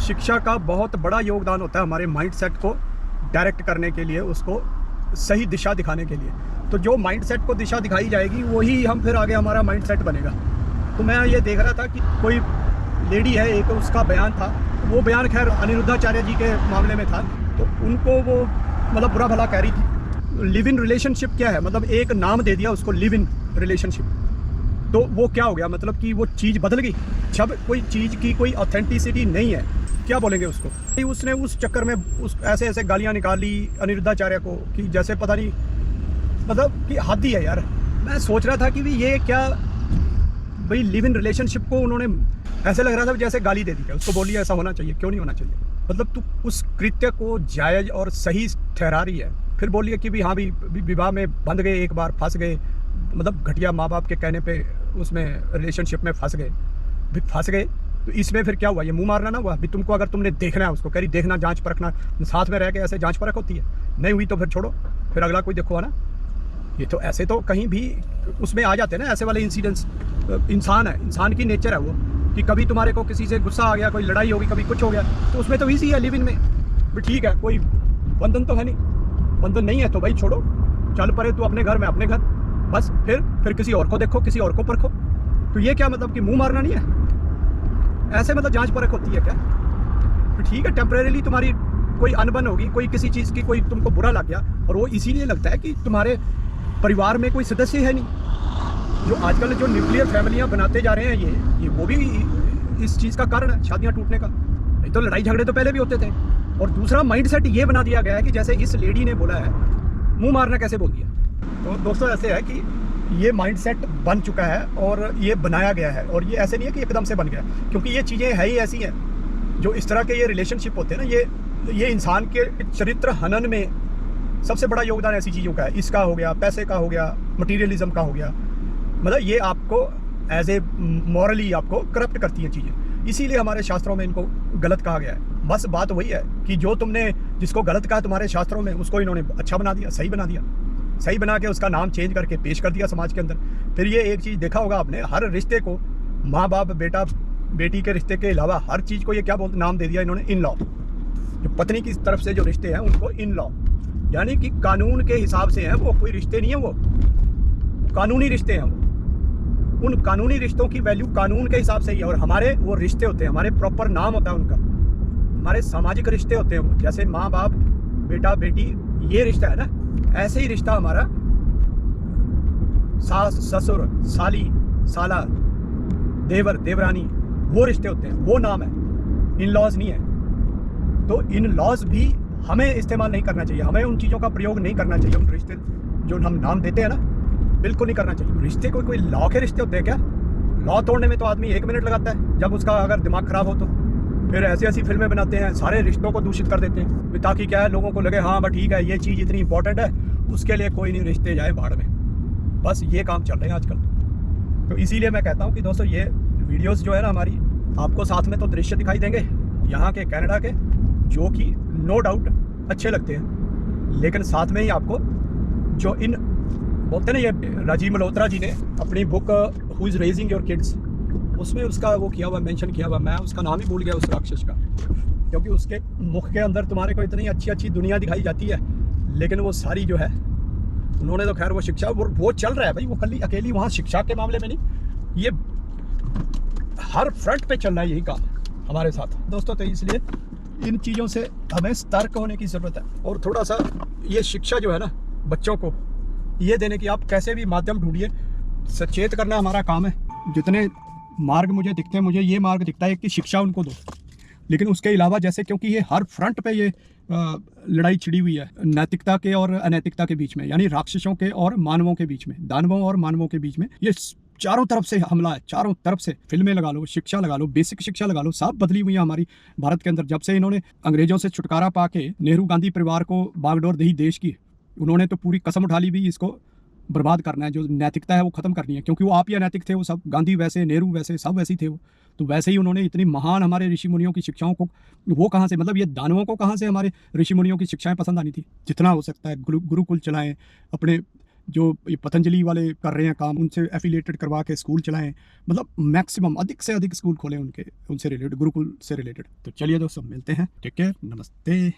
शिक्षा का बहुत बड़ा योगदान होता है हमारे माइंडसेट को डायरेक्ट करने के लिए, उसको सही दिशा दिखाने के लिए। तो जो माइंडसेट को दिशा दिखाई जाएगी वही हम फिर आगे हमारा माइंडसेट बनेगा। तो मैं ये देख रहा था कि कोई लेडी है, एक उसका बयान था, वो बयान खैर अनिरुद्धाचार्य जी के मामले में था, तो उनको वो मतलब बुरा भला कह रही थी। लिव इन रिलेशनशिप क्या है, मतलब एक नाम दे दिया उसको, लिव इन रिलेशनशिप। तो वो क्या हो गया, मतलब कि वो चीज़ बदल गई। जब कोई चीज़ की कोई ऑथेंटिसिटी नहीं है, क्या बोलेंगे उसको। उसने उस चक्कर में उस ऐसे ऐसे गालियाँ निकाली अनिरुद्धाचार्य को कि जैसे पता नहीं, मतलब कि हद ही है यार। मैं सोच रहा था कि भी ये क्या भाई, लिव इन रिलेशनशिप को उन्होंने ऐसे लग रहा था जैसे गाली दे दी है उसको, बोलिए ऐसा होना चाहिए, क्यों नहीं होना चाहिए। मतलब तू उस कृत्य को जायज़ और सही ठहरा रही है, फिर बोलिए कि भी हाँ भी विवाह में बंध गए, एक बार फंस गए, मतलब घटिया माँ बाप के कहने पे उसमें रिलेशनशिप में फंस गए, भी फंस गए। तो इसमें फिर क्या हुआ, ये मुंह मारना ना हुआ भी। तुमको अगर तुमने देखना है उसको, कह रही देखना, जांच परखना, साथ में रह के ऐसे जांच परख होती है। नहीं हुई तो फिर छोड़ो, फिर अगला कोई देखो, है ना। ये तो ऐसे तो कहीं भी उसमें आ जाते हैं ना ऐसे वाले इंसिडेंट्स। इंसान है, इंसान की नेचर है वो कि कभी तुम्हारे को किसी से गुस्सा आ गया, कोई लड़ाई होगी, कभी कुछ हो गया, तो उसमें तो ईजी है लिव इन में भी। ठीक है, कोई बंधन तो है नहीं, बंधन नहीं है तो भाई छोड़ो, चल पड़े तू अपने घर में अपने घर, बस फिर किसी और को देखो, किसी और को परखो। तो ये क्या मतलब कि मुंह मारना नहीं है, ऐसे मतलब जांच परख होती है क्या। तो ठीक है, टेम्परेरीली तुम्हारी कोई अनबन होगी, कोई किसी चीज़ की कोई तुमको बुरा लग गया, और वो इसीलिए लगता है कि तुम्हारे परिवार में कोई सदस्य है नहीं। जो आजकल जो न्यूक्लियर फैमिलियां बनाते जा रहे हैं, ये वो भी इस चीज़ का कारण है, शादियां टूटने का। नहीं तो लड़ाई झगड़े तो पहले भी होते थे। और दूसरा माइंडसेट ये बना दिया गया है कि जैसे इस लेडी ने बोला है, मुंह मारना कैसे बोल दिया। तो दोस्तों ऐसे है कि ये माइंडसेट बन चुका है और ये बनाया गया है, और ये ऐसे नहीं है कि एकदम से बन गया, क्योंकि ये चीज़ें है ही ऐसी हैं। जो इस तरह के ये रिलेशनशिप होते हैं ना, ये इंसान के चरित्र हनन में सबसे बड़ा योगदान ऐसी चीज़ों का है। इसका हो गया, पैसे का हो गया, मटीरियलिज्म का हो गया, मतलब ये आपको एज ए मॉरली आपको करप्ट करती हैं चीज़ें। इसीलिए हमारे शास्त्रों में इनको गलत कहा गया है। बस बात वही है कि जो तुमने जिसको गलत कहा तुम्हारे शास्त्रों में, उसको इन्होंने अच्छा बना दिया, सही बना दिया, सही बना के उसका नाम चेंज करके पेश कर दिया समाज के अंदर। फिर ये एक चीज़ देखा होगा आपने, हर रिश्ते को, माँ बाप बेटा बेटी के रिश्ते के अलावा हर चीज़ को ये क्या बोलते, नाम दे दिया इन्होंने इन लॉ। जो पत्नी की तरफ से जो रिश्ते हैं उनको इन लॉ, यानी कि कानून के हिसाब से हैं वो, कोई रिश्ते नहीं है वो, कानूनी रिश्ते हैं वो। उन कानूनी रिश्तों की वैल्यू कानून के हिसाब से ही है। और हमारे वो रिश्ते होते हैं, हमारे प्रॉपर नाम होता है उनका, हमारे सामाजिक रिश्ते होते हैं वो। जैसे माँ बाप बेटा बेटी ये रिश्ता है ना, ऐसे ही रिश्ता हमारा सास ससुर साली साला देवर देवरानी, वो रिश्ते होते हैं, वो नाम है, इन लॉज नहीं है। तो इन लॉज भी हमें इस्तेमाल नहीं करना चाहिए, हमें उन चीज़ों का प्रयोग नहीं करना चाहिए। उन रिश्ते जो हम नाम देते हैं ना, बिल्कुल नहीं करना चाहिए। रिश्ते कोई लॉ के रिश्ते होते हैं क्या। लॉ तोड़ने में तो आदमी 1 मिनट लगाता है, जब उसका अगर दिमाग खराब हो तो। फिर ऐसी ऐसी फिल्में बनाते हैं, सारे रिश्तों को दूषित कर देते हैं, ताकि क्या है, लोगों को लगे हाँ बस ठीक है ये चीज़ इतनी इंपॉर्टेंट है, उसके लिए कोई नहीं, रिश्ते जाए भाड़ में। बस ये काम चल रहे हैं आजकल। तो इसीलिए मैं कहता हूँ कि दोस्तों ये वीडियोज़ जो है ना हमारी, आपको साथ में तो दृश्य दिखाई देंगे यहाँ के कनाडा के, जो कि नो डाउट अच्छे लगते हैं, लेकिन साथ में ही आपको जो इन बोलते हैं ना, ये राजीव मल्होत्रा जी ने अपनी book who is raising your kids, उसमें उसका वो किया हुआ, मेंशन किया हुआ, मैं उसका नाम ही भूल गया उस राक्षस का, क्योंकि उसके मुख के अंदर तुम्हारे को इतनी अच्छी अच्छी दुनिया दिखाई जाती है, लेकिन वो सारी जो है उन्होंने तो खैर वो शिक्षा वो चल रहा है भाई, वो कल अकेली वहाँ शिक्षा के मामले में नहीं, ये हर फ्रंट पे चल रहा है यही काम हमारे साथ दोस्तों। तो इसलिए इन चीज़ों से हमें सतर्क होने की ज़रूरत है, और थोड़ा सा ये शिक्षा जो है ना बच्चों को ये देने की, आप कैसे भी माध्यम ढूंढिए, सचेत करना हमारा काम है। जितने मार्ग मुझे दिखते हैं, मुझे ये मार्ग दिखता है कि शिक्षा उनको दो, लेकिन उसके अलावा जैसे, क्योंकि ये हर फ्रंट पे ये लड़ाई छिड़ी हुई है नैतिकता के और अनैतिकता के बीच में, यानी राक्षसों के और मानवों के बीच में, दानवों और मानवों के बीच में, ये चारों तरफ से हमला है, चारों तरफ से। फिल्में लगा लो, शिक्षा लगा लो, बेसिक शिक्षा लगा लो, सब बदली हुई है हमारी भारत के अंदर। जब से इन्होंने अंग्रेजों से छुटकारा पा के नेहरू गांधी परिवार को बागडोर दी देश की, उन्होंने तो पूरी कसम उठा ली भी इसको बर्बाद करना है, जो नैतिकता है वो खत्म करनी है, क्योंकि वो आप ही अनैतिक थे, वो सब गांधी वैसे, नेहरू वैसे, सब वैसे ही थे वो। तो वैसे ही उन्होंने इतनी महान हमारे ऋषि मुनियों की शिक्षाओं को, वो कहाँ से, मतलब ये दानवों को कहाँ से हमारे ऋषि मुनियों की शिक्षाएं पसंद आनी थी। जितना हो सकता है गुरुकुल चलाएं, अपने जो ये पतंजलि वाले कर रहे हैं काम, उनसे एफिलिएटेड करवा के स्कूल चलाएं, मतलब मैक्सिमम अधिक से अधिक स्कूल खोलें उनसे रिलेटेड, गुरुकुल से रिलेटेड। तो चलिए दोस्तों, मिलते हैं, टेक केयर, नमस्ते।